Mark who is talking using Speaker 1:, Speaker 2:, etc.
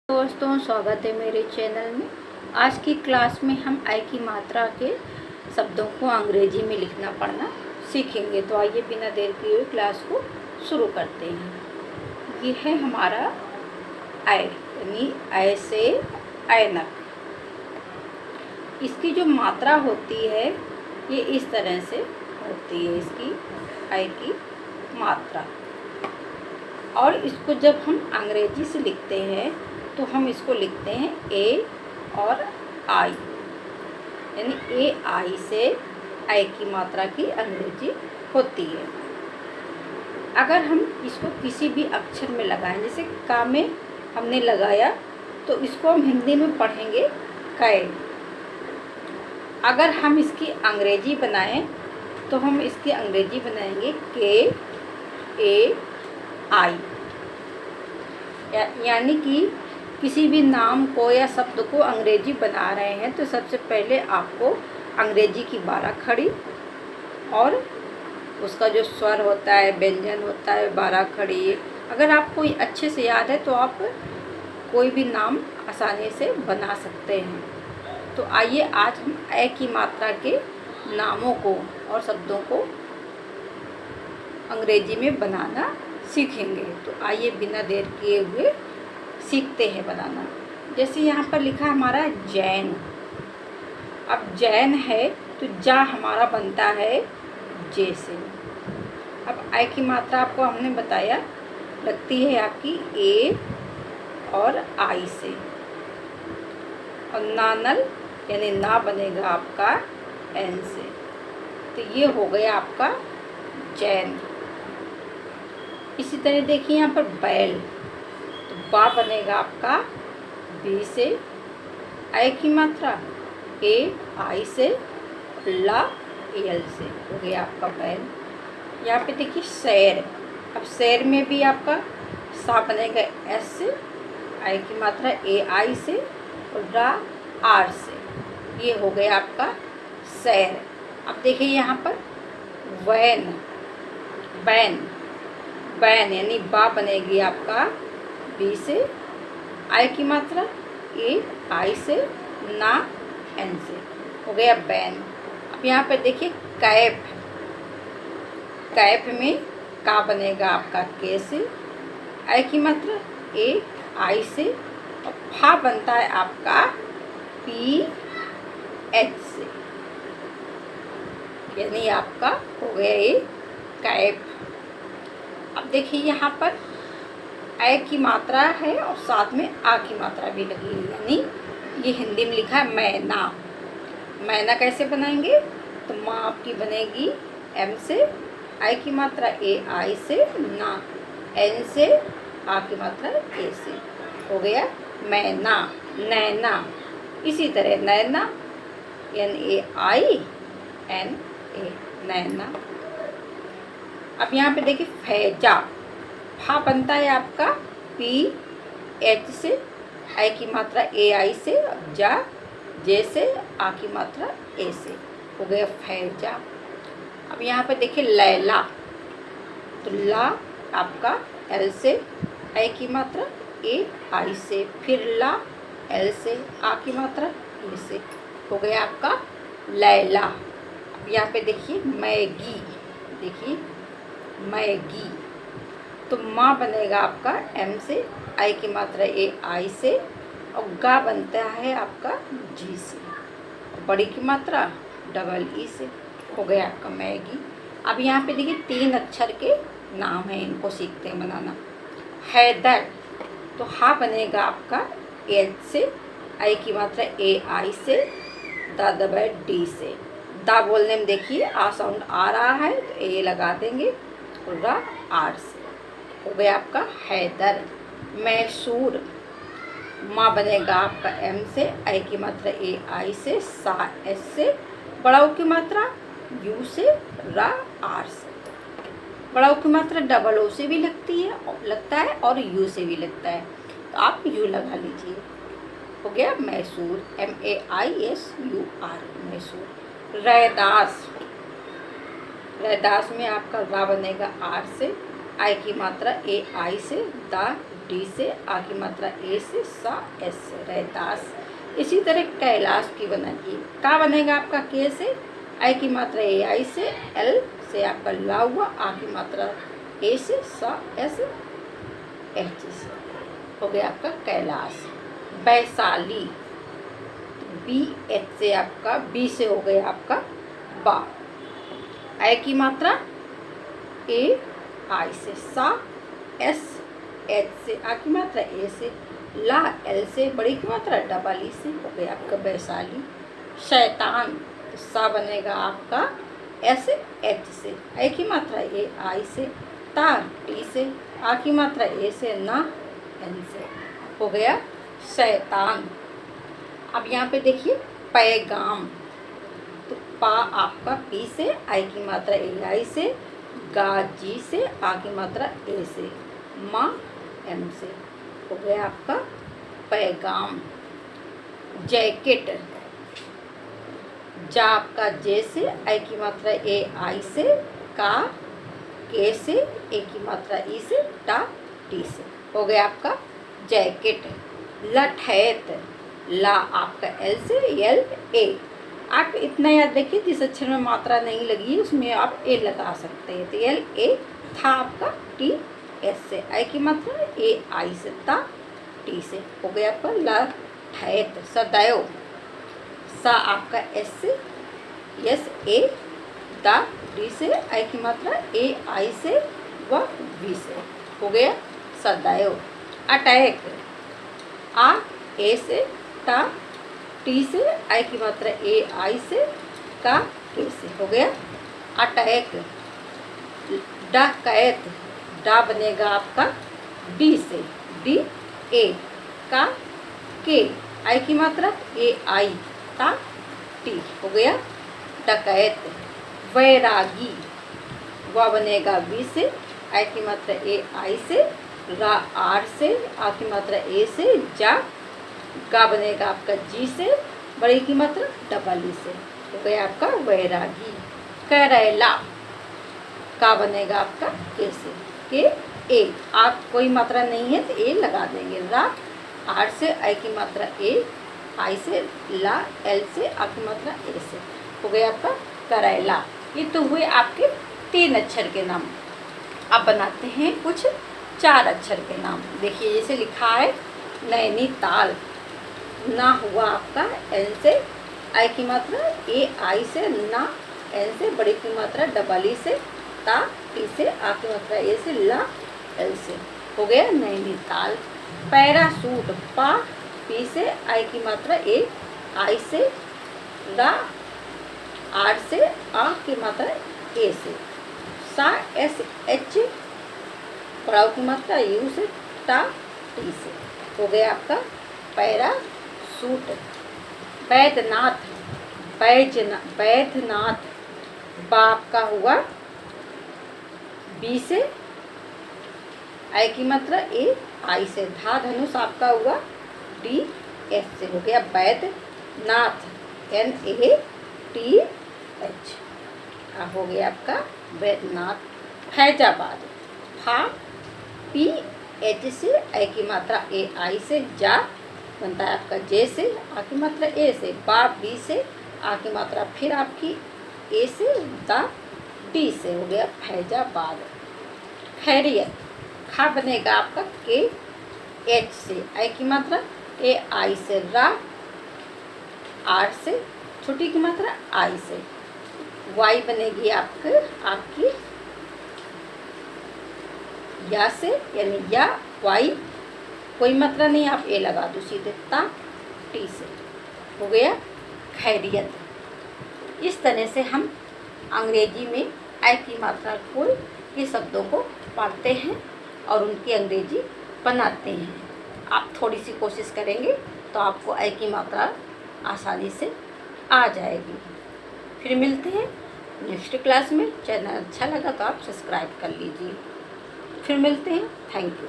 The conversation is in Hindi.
Speaker 1: दोस्तों, स्वागत है मेरे चैनल में। आज की क्लास में हम आई की मात्रा के शब्दों को अंग्रेजी में लिखना पढ़ना सीखेंगे। तो आइए बिना देर किए हुए क्लास को शुरू करते हैं। ये है हमारा आई, यानी ऐ से ऐनक। इसकी जो मात्रा होती है ये इस तरह से होती है, इसकी आई की मात्रा। और इसको जब हम अंग्रेजी से लिखते हैं तो हम इसको लिखते हैं ए और आई, यानी ए आई से आई की मात्रा की अंग्रेजी होती है। अगर हम इसको किसी भी अक्षर में लगाएं, जैसे का में हमने लगाया तो इसको हम हिंदी में पढ़ेंगे कै। अगर हम इसकी अंग्रेजी बनाएं तो हम इसकी अंग्रेजी बनाएंगे के ए आई। यानी कि किसी भी नाम को या शब्द को अंग्रेजी बना रहे हैं तो सबसे पहले आपको अंग्रेजी की 12 खड़ी और उसका जो स्वर होता है, व्यंजन होता है, 12 खड़ी। अगर आपको अच्छे से याद है तो आप कोई भी नाम आसानी से बना सकते हैं। तो आइए आज हम ए की मात्रा के नामों को और शब्दों को अंग्रेजी में बनाना सीखेंगे। तो आइए बिना देर किए हुए सीखते हैं बनाना। जैसे यहाँ पर लिखा हमारा जैन। अब जैन है तो जा हमारा बनता है जे से। अब आई की मात्रा आपको हमने बताया लगती है आपकी ए और आई से। और नानल यानी ना बनेगा आपका एन से। तो ये हो गया आपका जैन। इसी तरह देखिए यहाँ पर बैल, तो बा बनेगा आपका बी से। आई की मात्रा ए आई से, ला एल से, हो गया आपका बैल। यहाँ पे देखिए शैर। अब शैर में भी आपका सा बनेगा एस से, आई की मात्रा ए आई से और रा आर से। ये हो गया आपका शैर। अब देखिए यहाँ पर वैन, बैन, बैन यानी बा बनेगी आपका बी से, आई की मात्रा ए आई से, ना एन से, हो गया बैन। अब यहाँ पर देखिए कैप। कैप में का बनेगा आपका के से, आई की मात्रा ए आई से और फा बनता है आपका पी एच से, यानी आपका हो गया ये कैप। अब देखिए यहाँ पर ए की मात्रा है और साथ में आ की मात्रा भी लगी है, यानी ये हिंदी में लिखा है मैना। मैना कैसे बनाएंगे? तो माँ आपकी बनेगी एम से, आई की मात्रा ए आई से, ना एन से, आ की मात्रा ए से, हो गया मैना। नैना, इसी तरह नैना N A I N A, नैना। अब यहाँ पे देखिए फैजा। फा बनता है आपका पी एच से, आई की मात्रा ए आई से, जा जे से, आ की मात्रा ए से, हो गया फैजा। अब यहाँ पे देखिए लैला। तो ला आपका एल से, आई की मात्रा ए आई से, फिर ला एल से, आ की मात्रा ए से, हो गया आपका लैला। अब यहाँ पे देखिए मैगी। देखिए मैगी, तो माँ बनेगा आपका एम से, आई की मात्रा ए आई से और गा बनता है आपका जी से, बड़ी की मात्रा डबल ई से, हो गया आपका मैगी। अब यहाँ पे देखिए 3 अक्षर के नाम हैं, इनको सीखते हैं बनाना। हैदर, तो हा बनेगा आपका एच से, आई की मात्रा ए आई से, दा दबाए डी से। दा बोलने में देखिए आ साउंड आ रहा है तो ए लगा देंगे और रा आर से, हो गया आपका हैदर। मैसूर, माँ बनेगा आपका एम से, आई की मात्रा ए आई से, सा एस से, बड़ाऊ की मात्रा यू से, रा आर से। बड़ाऊ की मात्रा डबल ओ से भी लगता है और यू से भी लगता है, तो आप यू लगा लीजिए, हो गया Mysore. M A I S U R, Mysore. Raidas. Raidas में आपका रा बनेगा आर से, आई की मात्रा ए आई से, दा डी से, आ की मात्रा ए से, सा एस से, रैदास। इसी तरह कैलाश की बनेगी। का बनेगा आपका के से, आई की मात्रा ए आई से, एल से आपका ला हुआ, आ की मात्रा ए से, सा एस एच से, हो गया आपका कैलाश। वैशाली, बी एच से आपका, बी से हो गया आपका बा, आई की मात्रा ए आई से, सा एस एच से, आ की मात्रा ए से, ला एल से, बड़ी की मात्रा डबल ई से, हो गया आपका वैशाली। शैतान, तो सा बनेगा आपका एस एच से, आई की मात्रा ए आई से, ता टी से, आ की मात्रा ए से, ना एन से, हो गया शैतान। अब यहाँ पे देखिए पैगाम, तो पा आपका पी से, आई की मात्रा ए आई से, गा जी से, आ की मात्रा ए से, मा एम से, हो गया आपका पैगाम। जैकेट, जा आपका जे से, आई की मात्रा ए आई से, का के से, ए की मात्रा ई से, टा टी से, हो गया आपका जैकेट। लठैत, ला आपका एल से, एल ए, आप इतना याद रखिए जिस अक्षर में मात्रा नहीं लगी उसमें आप ए लगा सकते हैं। तो एल ए, था आपका टी एस से, आई की मात्रा ए आई से, ता टी से, हो गया आपका लठैत। सदैव, सा आपका एस से, एस ए, दा डी से, आई की मात्रा ए आई से, व वी से, हो गया सदैव। अटैक, आ ए से, टा टी से, आई की मात्रा ए आई से, का के से, हो गया अटैक। डकैत, डा बनेगा आपका डी से, डी ए, का के, आई की मात्रा ए आई, ता टी, हो गया डकैत। वैरागी, व बनेगा बी से, आई की मात्रा ए आई से, रा आर से, आ की मात्रा ए से, जा, गा बनेगा आपका जी से, बड़ी की मात्रा डबल ई से, हो गया आपका वैरागी। करेला, का बनेगा आपका के से, के ए, आप कोई मात्रा नहीं है तो ए लगा देंगे। रा आर से, आई की मात्रा ए आई से, ला एल से, आ की मात्रा ए से, हो गया आपका करेला। ये तो हुए आपके 3 अक्षर के नाम। अब बनाते हैं कुछ 4 अक्षर के नाम। देखिए जैसे लिखा है नैनीताल, ना हुआ आपका एन से, आई की मात्रा ए आई से, ना एन से, बड़ी की मात्रा डबल ई से, ता टी से, आ की मात्रा ए से, ला एल से, हो गया नैनीताल। पैरासूट, पा पी से, आई की मात्रा ए आई से, रा आर से, आ की मात्रा ए से, सा एस एच, पड़ाव की मात्रा यू से, टा टी से, हो गया आपका पैरासूट। वैद्यनाथ, वैद्यनाथ, बाप का हुआ बी से, आई की मात्रा ए आई से, धा धनुष आपका हुआ डी एस से, हो गया Vaidyanath, N A T H, हो गया आपका वैद्यनाथ। फैजाबाद, फा पी एच से, आई की मात्रा ए आई से, जा बनता है आपका जे से, आ की मात्रा ए से, बा बी से, आ की मात्रा फिर आपकी ए से, दा डी से, हो गया फैजाबाद। खैरियत, खा बनेगा आपका के एच से, आई की मात्रा ए आई से, रा आर से, छोटी की मात्रा आई से, वाई बनेगी आपकी या से, यानी या वाई, कोई मात्रा नहीं, आप ए लगा दो सीधे, ता टी से, हो गया खैरियत। इस तरह से हम अंग्रेजी में आई की मात्रा को के शब्दों को पढ़ते हैं और उनकी अंग्रेजी बनाते हैं। आप थोड़ी सी कोशिश करेंगे तो आपको आई की मात्रा आसानी से आ जाएगी। फिर मिलते हैं नेक्स्ट क्लास में। चैनल अच्छा लगा तो आप सब्सक्राइब कर लीजिए। फिर मिलते हैं। Thank you.